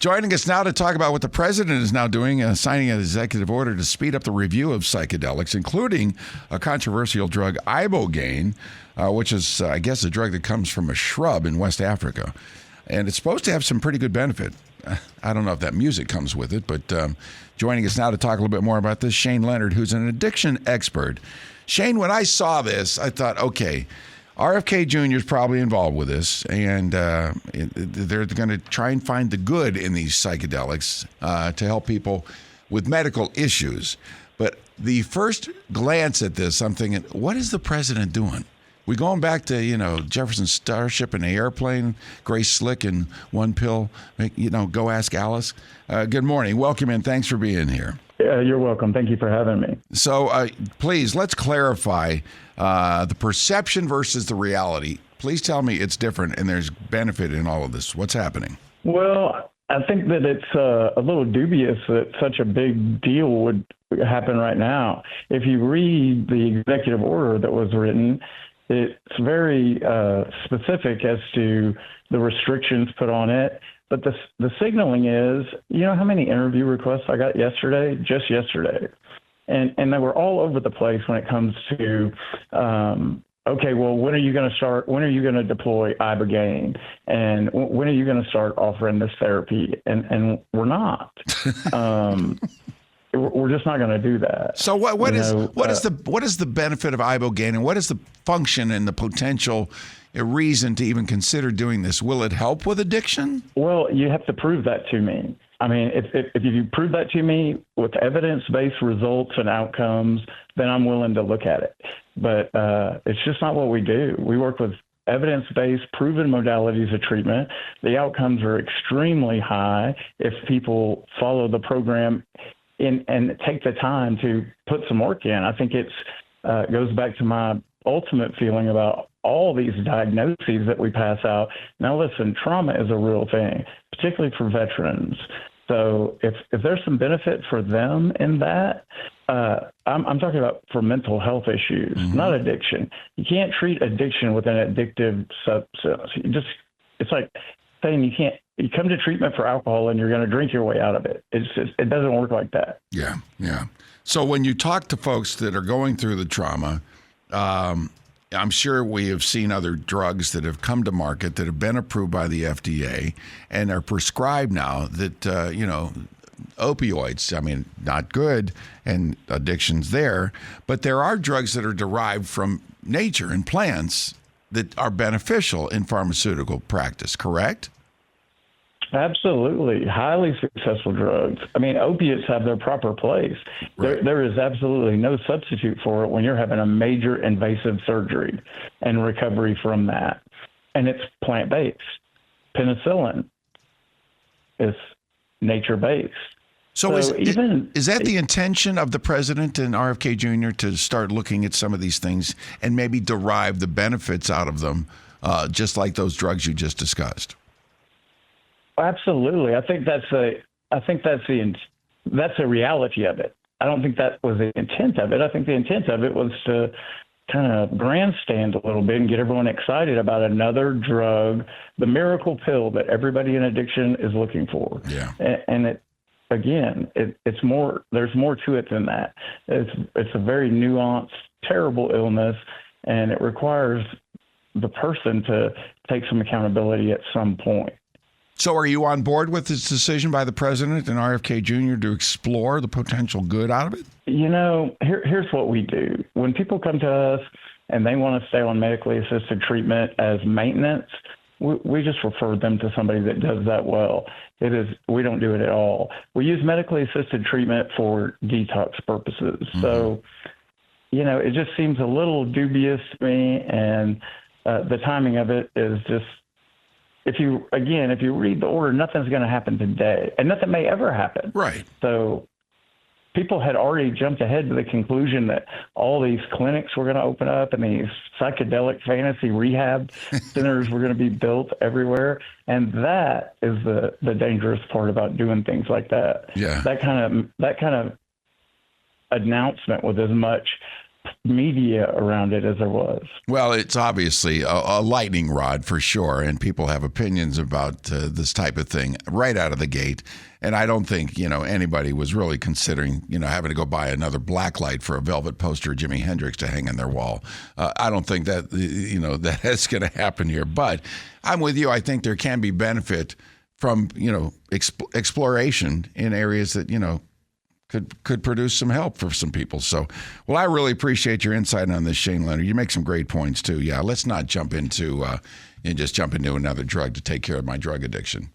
Joining us now to talk about what the president is now doing, signing an executive order to speed up the review of psychedelics, including a controversial drug, ibogaine, which is, I guess, a drug that comes from a shrub in West Africa. And it's supposed to have some pretty good benefit. I don't know if that music comes with it, but joining us now to talk a little bit more about this, Shane Leonard, who's an addiction expert. Shane, when I saw this, I thought, okay, RFK Jr. is probably involved with this, and they're going to try and find the good in these psychedelics to help people with medical issues. But the first glance at this, I'm thinking, what is the president doing? We going back to, Jefferson's Starship and the airplane, Grace Slick and one pill, go ask Alice. Good morning. Welcome in. Thanks for being here. Yeah, you're welcome. Thank you for having me. So please, let's clarify the perception versus the reality. Please tell me it's different and there's benefit in all of this. What's happening? Well, I think that it's a little dubious that such a big deal would happen right now. If you read the executive order that was written, it's very specific as to the restrictions put on it. But the signaling is, how many interview requests I got yesterday? Just yesterday. And they were all over the place when it comes to, okay, well, when are you going to start? When are you going to deploy ibogaine? And when are you going to start offering this therapy? And we're not. We're just not going to do that. So what is the benefit of ibogaine, and what is the function and the potential reason to even consider doing this? Will it help with addiction? Well, you have to prove that to me. I mean, if you prove that to me with evidence-based results and outcomes, then I'm willing to look at it. But it's just not what we do. We work with evidence-based, proven modalities of treatment. The outcomes are extremely high if people follow the program and take the time to put some work in. I think it goes back to my ultimate feeling about all these diagnoses that we pass out. Now, listen, trauma is a real thing, particularly for veterans. So if there's some benefit for them in that, I'm talking about for mental health issues, not addiction. You can't treat addiction with an addictive substance. It's like saying you come to treatment for alcohol and you're going to drink your way out of it. It doesn't work like that. Yeah. So when you talk to folks that are going through the trauma, I'm sure we have seen other drugs that have come to market that have been approved by the FDA and are prescribed now that, opioids, I mean, not good, and addiction's there, but there are drugs that are derived from nature and plants that are beneficial in pharmaceutical practice, correct? Absolutely. Highly successful drugs. I mean, opiates have their proper place. Right. There is absolutely no substitute for it when you're having a major invasive surgery and recovery from that. And it's plant-based. Penicillin is nature-based. So is that the intention of the president and RFK Jr. to start looking at some of these things and maybe derive the benefits out of them, just like those drugs you just discussed? Absolutely. I think that's a reality of it. I don't think that was the intent of it. I think the intent of it was to kind of grandstand a little bit and get everyone excited about another drug, the miracle pill that everybody in addiction is looking for. Yeah. And it's more. There's more to it than that. It's a very nuanced, terrible illness, and it requires the person to take some accountability at some point. So are you on board with this decision by the president and RFK Jr. to explore the potential good out of it? Here's what we do. When people come to us and they want to stay on medically assisted treatment as maintenance, we just refer them to somebody that does that well. We don't do it at all. We use medically assisted treatment for detox purposes. Mm-hmm. So, it just seems a little dubious to me, and the timing of it is just, if you read the order, nothing's going to happen today, and nothing may ever happen. Right. So people had already jumped ahead to the conclusion that all these clinics were going to open up and these psychedelic fantasy rehab centers were going to be built everywhere. And that is the dangerous part about doing things like that. Yeah. That kind of announcement with as much media around it as there was. Well, it's obviously a lightning rod for sure, and people have opinions about this type of thing right out of the gate. And I don't think, anybody was really considering, having to go buy another blacklight for a velvet poster of Jimi Hendrix to hang on their wall. I don't think that, that's going to happen here. But I'm with you. I think there can be benefit from, exploration in areas that, could produce some help for some people. So, well, I really appreciate your insight on this, Shane Leonard. You make some great points too. Yeah, let's not jump into another drug to take care of my drug addiction.